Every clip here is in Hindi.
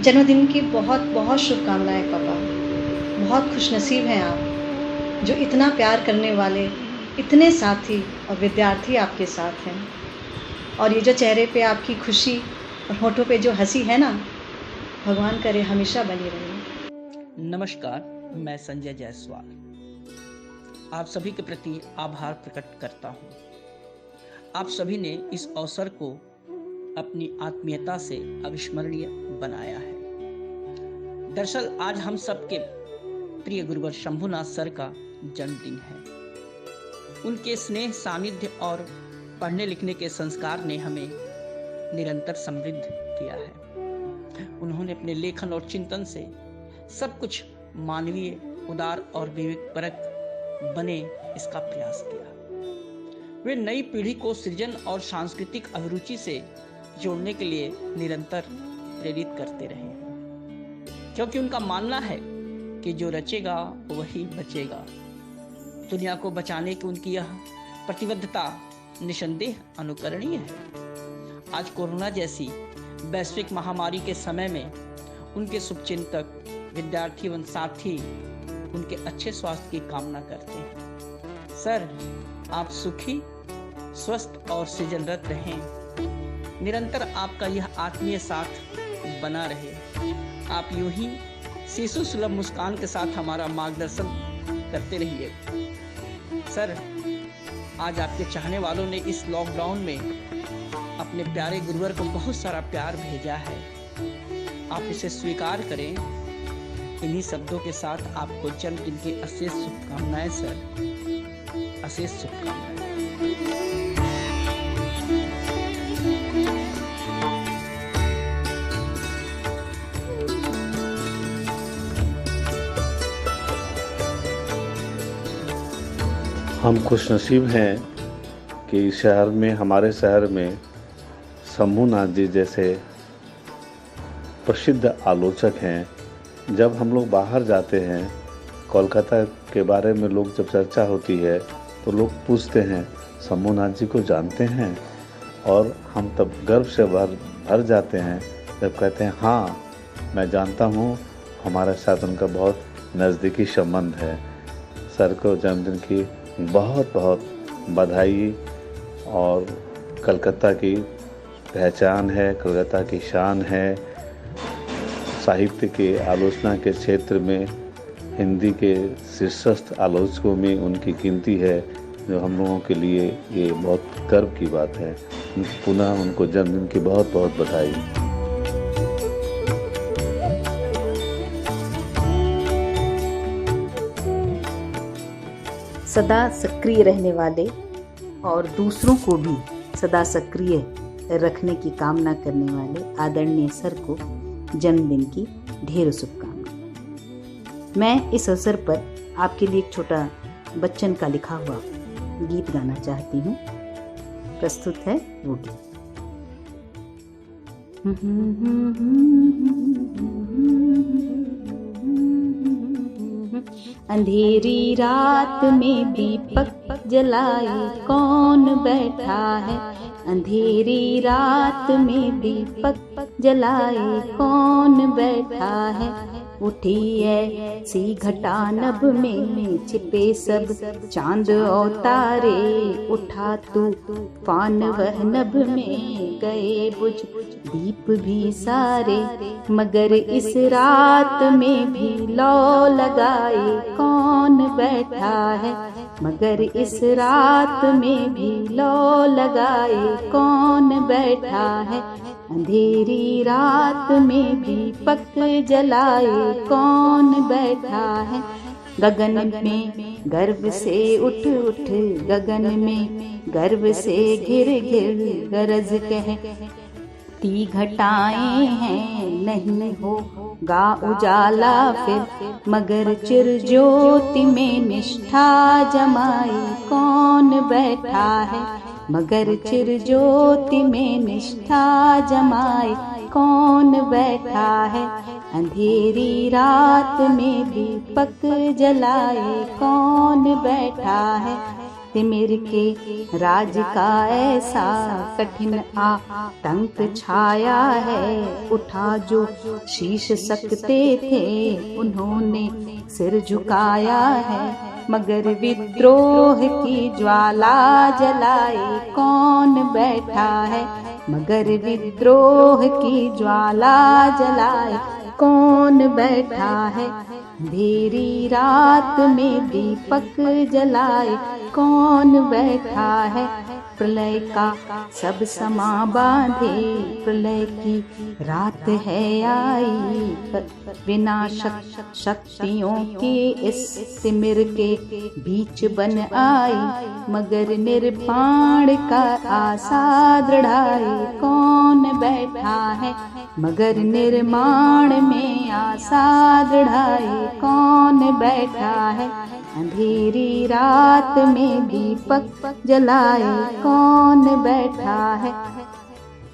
जन्मदिन की बहुत बहुत शुभकामनाएँ पापा। बहुत खुशनसीब हैं आप, जो इतना प्यार करने वाले, इतने साथी और विद्यार्थी आपके साथ हैं। और ये जो चेहरे पे आपकी खुशी और होठों पे जो हँसी है ना, भगवान करे हमेशा बनी रहे। नमस्कार, मैं संजय जायसवाल आप सभी के प्रति आभार प्रकट करता हूँ। आप सभी ने इस अवसर को अपनी आत्मीयता से अविस्मरणीय बनाया है। दरअसल आज हम सबके प्रिय गुरुवर शंभुनाथ सर का जन्मदिन है। उनके स्नेह, सानिध्य और पढ़ने लिखने के संस्कार ने हमें निरंतर समृद्ध किया है। उन्होंने अपने लेखन और चिंतन से सब कुछ मानवीय, उदार और विवेकपरक बने इसका प्रयास किया। वे नई पीढ़ी को सृजन और सांस्कृतिक अभिरुचि से जोड़ने के लिए निरंतर प्रेरित करते रहे, क्योंकि उनका मानना है कि जो रचेगा वही बचेगा। दुनिया को बचाने की उनकी यह प्रतिबद्धता निसंदेह अनुकरणीय है। आज कोरोना जैसी वैश्विक महामारी के समय में उनके शुभचिंतक, विद्यार्थी एवं साथी उनके अच्छे स्वास्थ्य की कामना करते हैं। सर, आप सुखी, स्वस्थ और सृजनरत रहें। निरंतर आपका यह आत्मीय साथ बना रहे। आप यूं ही शिशु सुलभ मुस्कान के साथ हमारा मार्गदर्शन करते रहिए। सर, आज आपके चाहने वालों ने इस लॉकडाउन में अपने प्यारे गुरुवर को बहुत सारा प्यार भेजा है। आप इसे स्वीकार करें। इन्हीं शब्दों के साथ आपको जन्मदिन की अशेष शुभकामनाएं सर, अशेष शुभकामनाएं। हम खुशनसीब हैं कि इस शहर में, हमारे शहर में शंभुनाथ जी जैसे प्रसिद्ध आलोचक हैं। जब हम लोग बाहर जाते हैं, कोलकाता के बारे में लोग जब चर्चा होती है तो लोग पूछते हैं, शंभुनाथ जी को जानते हैं? और हम तब गर्व से भर जाते हैं जब कहते हैं, हाँ मैं जानता हूँ, हमारे साथ उनका बहुत नज़दीकी संबंध है। सर को जन्मदिन की बहुत बहुत बधाई। और कलकत्ता की पहचान है, कलकत्ता की शान है। साहित्य के आलोचना के क्षेत्र में हिंदी के शीर्षस्थ आलोचकों में उनकी गिनती है, जो हम लोगों के लिए ये बहुत गर्व की बात है। पुनः उनको जन्मदिन की बहुत बहुत बधाई। सदा सक्रिय रहने वाले और दूसरों को भी सदा सक्रिय रखने की कामना करने वाले आदरणीय सर को जन्मदिन की ढेरों शुभकामनाएं। मैं इस अवसर पर आपके लिए एक छोटा बच्चन का लिखा हुआ गीत गाना चाहती हूँ। प्रस्तुत है वो गीत। अंधेरी रात में दीपक जलाए कौन बैठा है? अंधेरी रात में दीपक जलाए कौन बैठा है? उठी ऐसी घटा नभ में छिपे सब चांद और तारे। उठा तूफान वह नभ में गए बुझ दीप भी सारे। मगर इस रात में भी लौ लगाए कौन बैठा है? मगर इस रात में भी लौ लगाए कौन बैठा है? अंधेरी रात में भी पक जलाए कौन बैठा है? गगन में गर्व से उठ उठ, गगन में गर्व से घिर घिर गरज कहती घटाएं हैं। नहीं होगा उजाला फिर, मगर चिर ज्योति में निष्ठा जमाई कौन बैठा है? मगर चिर ज्योति में निष्ठा जमाए कौन बैठा है? अंधेरी रात में दीपक जलाए कौन बैठा है? तिमिर के राज का ऐसा कठिन आतंक छाया है। उठा जो शीश सकते थे उन्होंने सिर झुकाया है, मगर विद्रोह की ज्वाला जलाए कौन बैठा है। मगर विद्रोह की ज्वाला जलाए कौन बैठा है। अंधेरी रात में दीपक जलाए कौन बैठा है। प्रलय का सब समा बांधे प्रलय की रात है आई। विनाशक शक्तियों की इस तिमिर के बीच बन आई, मगर निर्पाण का आशा दृढ़ाई कौन बैठा है। मगर निर्माण में आशा दृढ़ाई कौन बैठा है। अंधेरी रात में दीपक जलाए कौन बैठा है।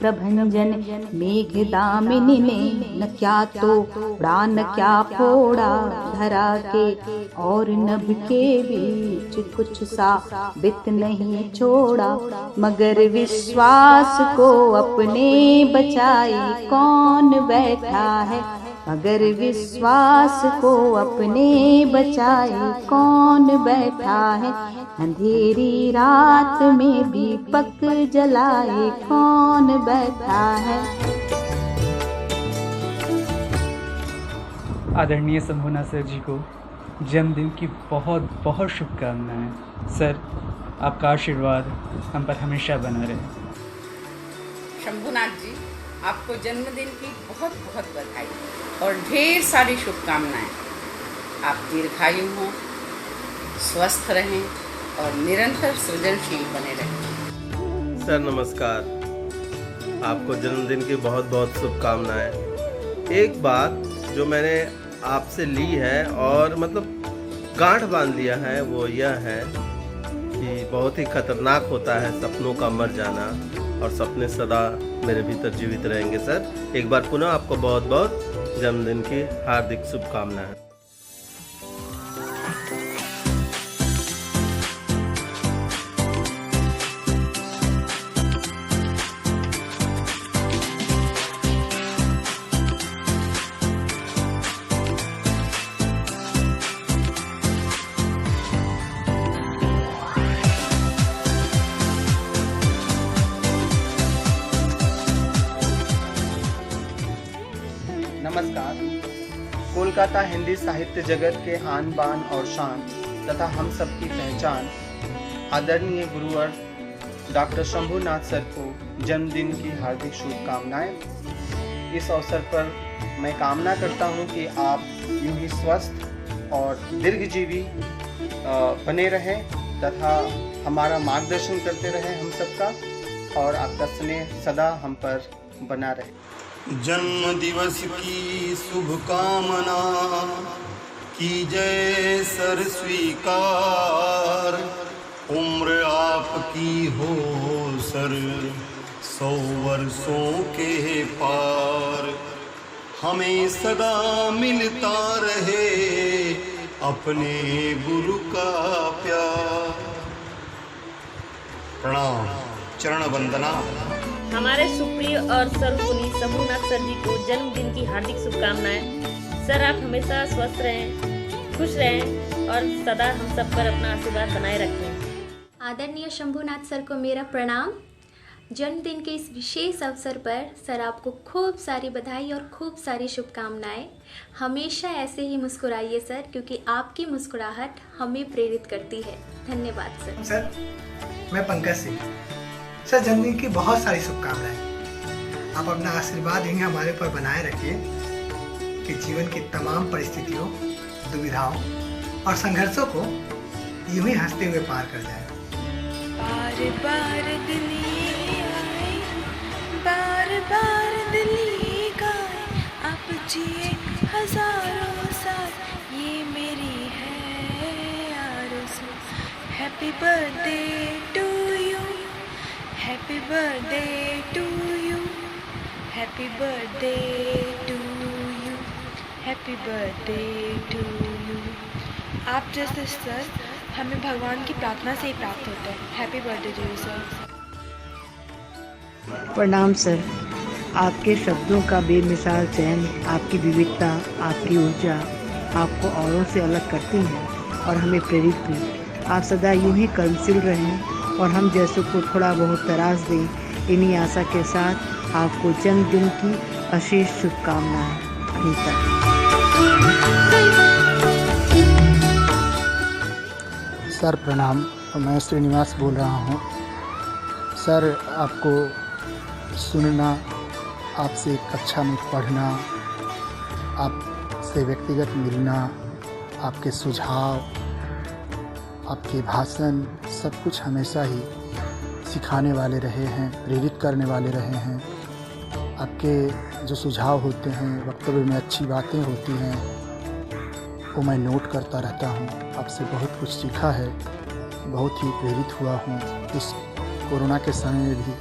प्रभंजन मेघ दामिनी ने न क्या तोड़ा न क्या फोड़ा, धरा के और नभ के बीच कुछ साबित नहीं छोड़ा। मगर विश्वास को अपने बचाए कौन बैठा है। मगर विश्वास को अपने बचाए कौन बैठा है। अंधेरी रात में दीपक जलाए कौन बैठा है। आदरणीय शंभुनाथ सर जी को जन्मदिन की बहुत बहुत शुभकामनाएं। सर, आपका आशीर्वाद हम पर हमेशा बना रहे। शंभुनाथ जी, आपको जन्मदिन की बहुत बहुत बधाई और ढेर सारी शुभकामनाएं। आप दीर्घायु हों, स्वस्थ रहें और निरंतर सृजनशील बने रहें। सर नमस्कार, आपको जन्मदिन की बहुत बहुत शुभकामनाएं। एक बात जो मैंने आपसे ली है और मतलब गांठ बांध लिया है वो यह है कि बहुत ही खतरनाक होता है सपनों का मर जाना, और सपने सदा मेरे भीतर जीवित रहेंगे। सर, एक बार पुनः आपको बहुत बहुत जन्मदिन की हार्दिक शुभकामनाएं। नमस्कार। कोलकाता हिंदी साहित्य जगत के आन बान और शान तथा हम सब की पहचान आदरणीय गुरुवर डॉक्टर शंभुनाथ सर को जन्मदिन की हार्दिक शुभकामनाएं। इस अवसर पर मैं कामना करता हूं कि आप यूं ही स्वस्थ और दीर्घजीवी बने रहें तथा हमारा मार्गदर्शन करते रहें हम सबका, और आपका स्नेह सदा हम पर बना रहे। जन्म दिवस की शुभकामना कीजिए सर स्वीकार। उम्र आपकी हो सर 100 वर्षों के पार। हमें सदा मिलता रहे अपने गुरु का प्यार। प्रणाम, चरण वंदना। हमारे सुप्रिय और सर्वगुणी शंभुनाथ सर जी को जन्मदिन की हार्दिक शुभकामनाएं। सर, आप हमेशा स्वस्थ रहें, खुश रहें और सदा हम सब पर अपना आशीर्वाद बनाए रखें। आदरणीय शंभुनाथ सर को मेरा प्रणाम। जन्मदिन के इस विशेष अवसर पर सर आपको खूब सारी बधाई और खूब सारी शुभकामनाएं। हमेशा ऐसे ही मुस्कुराइए सर, क्योंकि आपकी मुस्कुराहट हमें प्रेरित करती है। धन्यवाद सर। सर, मैं पंकज सिंह। सर, जन्मदिन की बहुत सारी शुभकामनाएं। आप अपना आशीर्वाद यहीं हमारे पर बनाए रखिए कि जीवन की तमाम परिस्थितियों, दुविधाओं और संघर्षों को यूं ही हंसते हुए पार कर जाए। बार बार दिल ये आए, बार बार दिल ये गाए, आप जिए हजारों साल, ये मेरी है आरज़ू। Happy birthday to you, happy birthday to you, happy birthday to you, happy birthday to you. आप जैसे सर हमें भगवान की प्रार्थना से ही प्राप्त होता है। Happy birthday to you sir. प्रणाम सर। आपके शब्दों का बेमिसाल चयन, आपकी विविधता, आपकी ऊर्जा आपको औरों से अलग करती हैं और हमें प्रेरित भी। आप सदा यूं ही कर्मशील रहें और हम जैसों को थोड़ा बहुत तराश दें। इन्हीं आशा के साथ आपको जन्मदिन की अशेष शुभकामनाएं। अनीता। सर प्रणाम, मैं श्रीनिवास बोल रहा हूँ। सर आपको सुनना, आपसे कक्षा में पढ़ना, आपसे व्यक्तिगत मिलना, आपके सुझाव, आपके भाषण सब कुछ हमेशा ही सिखाने वाले रहे हैं, प्रेरित करने वाले रहे हैं। आपके जो सुझाव होते हैं, वक्तव्य में अच्छी बातें होती हैं, वो मैं नोट करता रहता हूँ। आपसे बहुत कुछ सीखा है, बहुत ही प्रेरित हुआ हूँ। इस कोरोना के समय में भी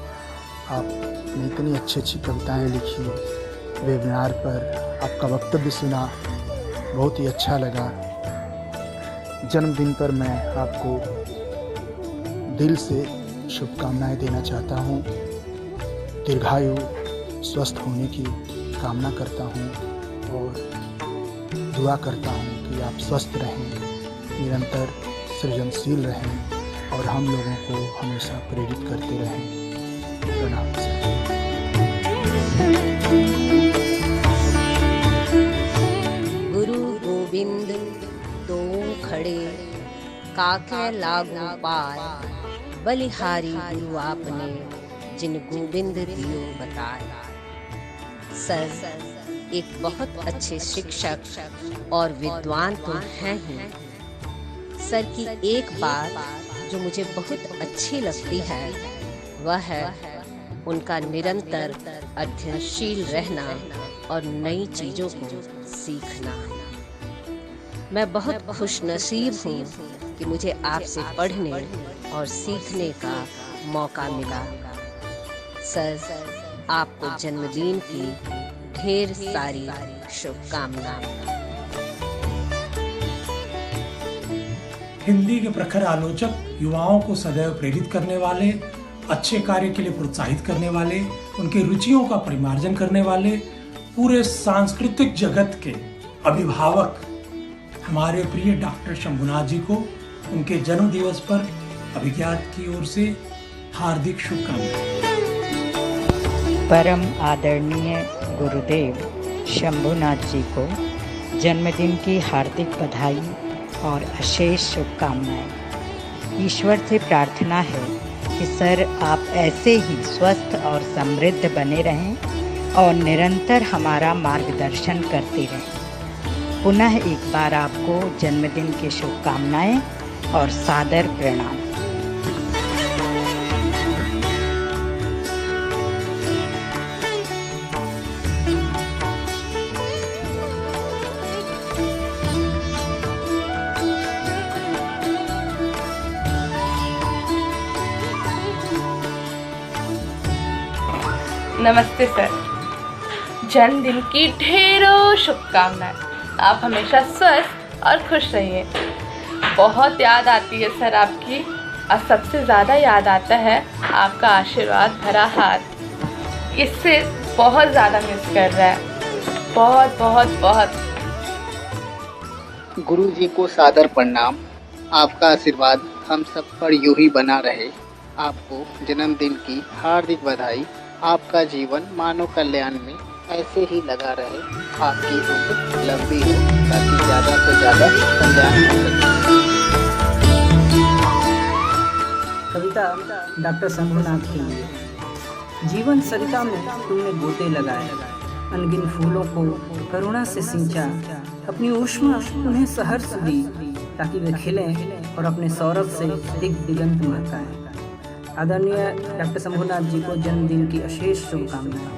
आपने इतनी अच्छी अच्छी कविताएं लिखी, वेबिनार पर आपका वक्तव्य सुना, बहुत ही अच्छा लगा। जन्मदिन पर मैं आपको दिल से शुभकामनाएं देना चाहता हूँ। दीर्घायु, स्वस्थ होने की कामना करता हूँ और दुआ करता हूँ कि आप स्वस्थ रहें, निरंतर सृजनशील रहें और हम लोगों को हमेशा प्रेरित करते रहें। प्रणाम सर। गुरु गोविंद दो खड़े, काके लागू पाय, बलिहारी गुरु आपने, जिन गोविंद दियो बताए। सर एक बहुत अच्छे शिक्षक और विद्वान तो हैं ही। सर की एक बात जो मुझे बहुत अच्छी लगती है वह है उनका निरंतर अध्ययनशील रहना और नई चीज़ों को सीखना। मैं बहुत खुशनसीब हूँ कि मुझे आपसे पढ़ने और सीखने का मौका मिला। सर आपको जन्मदिन की ढेर सारी शुभकामनाएं। हिंदी के प्रखर आलोचक, युवाओं को सदैव प्रेरित करने वाले, अच्छे कार्य के लिए प्रोत्साहित करने वाले, उनकी रुचियों का परिमार्जन करने वाले, पूरे सांस्कृतिक जगत के अभिभावक हमारे प्रिय डॉक्टर शंभुनाथ जी को उनके जन्म दिवस पर अभिज्ञात की ओर से हार्दिक शुभकामनाएं। परम आदरणीय गुरुदेव शंभुनाथ जी को जन्मदिन की हार्दिक बधाई और अशेष शुभकामनाएं। ईश्वर से प्रार्थना है कि सर आप ऐसे ही स्वस्थ और समृद्ध बने रहें और निरंतर हमारा मार्गदर्शन करते रहें। पुनः एक बार आपको जन्मदिन की शुभकामनाएं और सादर प्रणाम। नमस्ते सर, जन्मदिन की ढेरों शुभकामनाएं। आप हमेशा स्वस्थ और खुश रहिए। बहुत याद आती है सर आपकी, और सबसे ज़्यादा याद आता है आपका आशीर्वाद भरा हाथ। इससे बहुत ज़्यादा मिस कर रहा है। बहुत बहुत बहुत। गुरु जी को सादर प्रणाम। आपका आशीर्वाद हम सब पर यूं ही बना रहे। आपको जन्मदिन की हार्दिक बधाई। आपका जीवन मानव कल्याण में ऐसे ही लगा रहे। आपकी उम्र लंबी हो ताकि ज़्यादा से ज़्यादा कल्याण हो सके। कविता डॉक्टर शंभुनाथ के लिए। जीवन सरिता में तुमने गोते लगाए, अनगिन फूलों को करुणा से सिंचा, अपनी ऊष्मा उन्हें सहर्ष दी ताकि वे खिलें और अपने सौरभ से दिगंत महकाएं। आदरणीय डॉक्टर शंभुनाथ जी को जन्मदिन की अशेष शुभकामनाएं।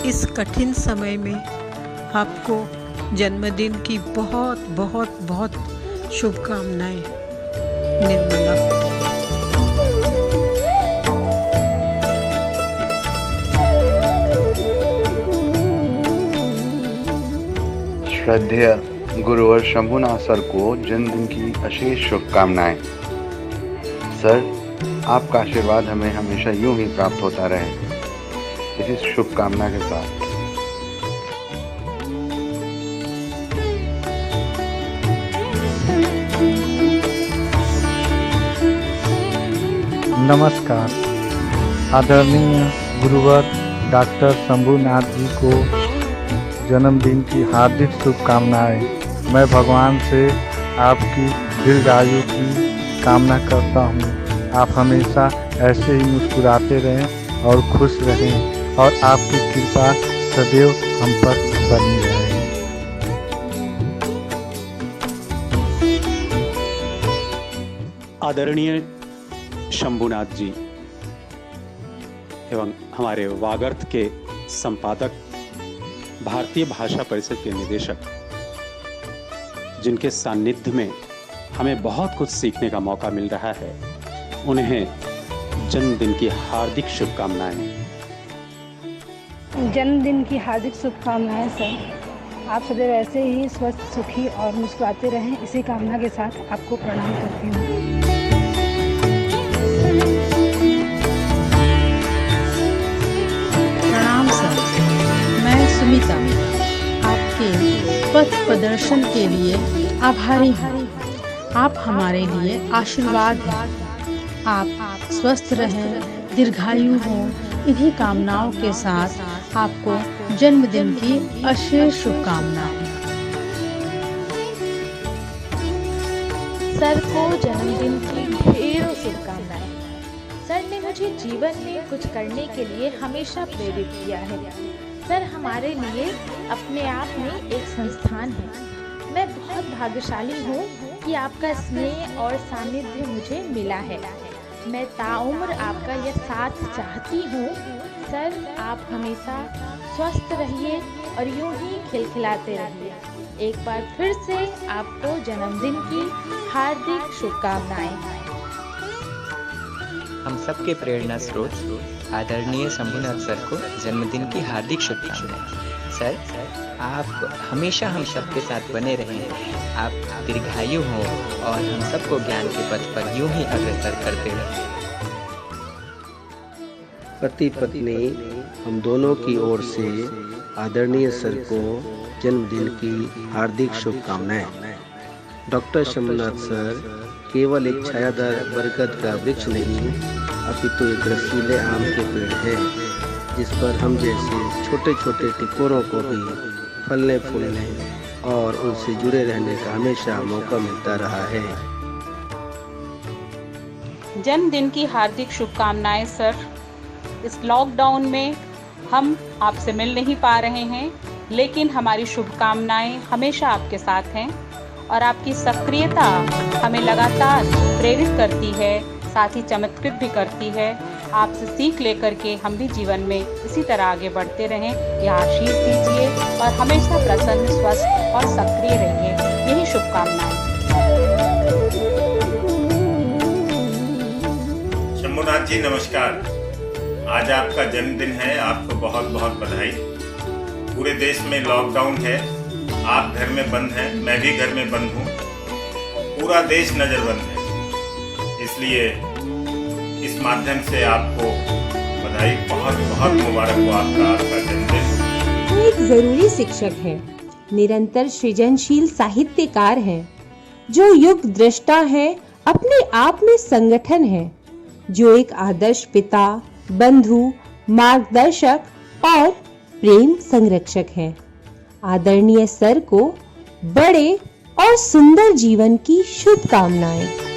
इस कठिन समय में आपको जन्मदिन की बहुत बहुत बहुत शुभकामनाएं। निर्मला। श्रद्धेय गुरुवर शंभुनाथ सर को जन्मदिन की अशेष शुभकामनाएं। सर, आपका आशीर्वाद हमें हमेशा यूं ही प्राप्त होता रहे, इसी शुभकामना के साथ। नमस्कार। आदरणीय गुरुवर डॉक्टर शंभुनाथ जी को जन्मदिन की हार्दिक शुभकामनाएं। मैं भगवान से आपकी दीर्घायु की कामना करता हूं। आप हमेशा ऐसे ही मुस्कुराते रहें और खुश रहें और आपकी कृपा सदैव हम पर बनी रहे। आदरणीय शंभुनाथ जी एवं हमारे वागर्थ के संपादक, भारतीय भाषा परिषद के निदेशक, जिनके सानिध्य में हमें बहुत कुछ सीखने का मौका मिल रहा है, उन्हें जन्मदिन की हार्दिक शुभकामनाएं। जन्मदिन की हार्दिक शुभकामनाएं सर। आप सदैव ऐसे ही स्वस्थ, सुखी और मुस्कुराते रहें, इसी कामना के साथ आपको प्रणाम करती हूँ। प्रणाम सर, मैं सुमिता आपके पथ प्रदर्शन के लिए आभारी हूँ। आप हमारे लिए आशीर्वाद हैं। आप स्वस्थ रहें, दीर्घायु हों, इन्हीं कामनाओं के साथ आपको जन्मदिन की अशेष शुभकामनाएं। सर को जन्मदिन की ढेरों शुभकामनाएं। सर ने मुझे जीवन में कुछ करने के लिए हमेशा प्रेरित किया है। सर हमारे लिए अपने आप में एक संस्थान है। मैं बहुत भाग्यशाली हूँ कि आपका स्नेह और सानिध्य मुझे मिला है। मैं ताउम्र आपका यह साथ चाहती हूँ। सर, आप हमेशा स्वस्थ रहिए और यूं ही खिलखिलाते रहिए। एक बार फिर से आपको जन्मदिन की हार्दिक शुभकामनाएं। हम सबके प्रेरणा स्रोत आदरणीय शंभुनाथ सर को जन्मदिन की हार्दिक शुभकामनाएं। सर, आप हमेशा हम सबके साथ बने रहें। आप दीर्घायु हों और हम सबको ज्ञान के पथ पर यूं ही अग्रसर करते रहें। पति पत्नी हम दोनों की ओर से आदरणीय सर को जन्मदिन की हार्दिक शुभकामनाएं। डॉक्टर शंभुनाथ सर केवल एक छायादार बरगद का वृक्ष नहीं, अपितु एक रसीले आम के पेड़ है, जिस पर हम जैसे छोटे छोटे टिकोरों को भी फलने फूलने और उनसे जुड़े रहने का हमेशा मौका मिलता रहा है। जन्मदिन की हार्दिक शुभकामनाएं सर। इस लॉकडाउन में हम आपसे मिल नहीं पा रहे हैं, लेकिन हमारी शुभकामनाएं हमेशा आपके साथ हैं और आपकी सक्रियता हमें लगातार प्रेरित करती है, साथ ही चमत्कृत भी करती है। आपसे सीख लेकर के हम भी जीवन में इसी तरह आगे बढ़ते रहें, यह आशीष दीजिए और हमेशा प्रसन्न, स्वस्थ और सक्रिय रहिए। यही शुभकामनाएं। शंभुनाथ जी नमस्कार। आज आपका जन्मदिन है, आपको बहुत बहुत बधाई। पूरे देश में लॉकडाउन है, आप घर में बंद हैं, मैं भी घर में बंद हूँ, पूरा देश नज़रबंद है। इसलिए इस माध्यम से आपको बधाई, बहुत बहुत मुबारक हो आपका जन्मदिन। वो एक जरूरी शिक्षक है, निरंतर सृजनशील साहित्यकार हैं, जो युग दृष्टा है, अपने आप में संगठन है, जो एक आदर्श पिता, बंधु, मार्गदर्शक और प्रेम संरक्षक हैं। आदरणीय सर को बड़े और सुंदर जीवन की शुभकामनाएं।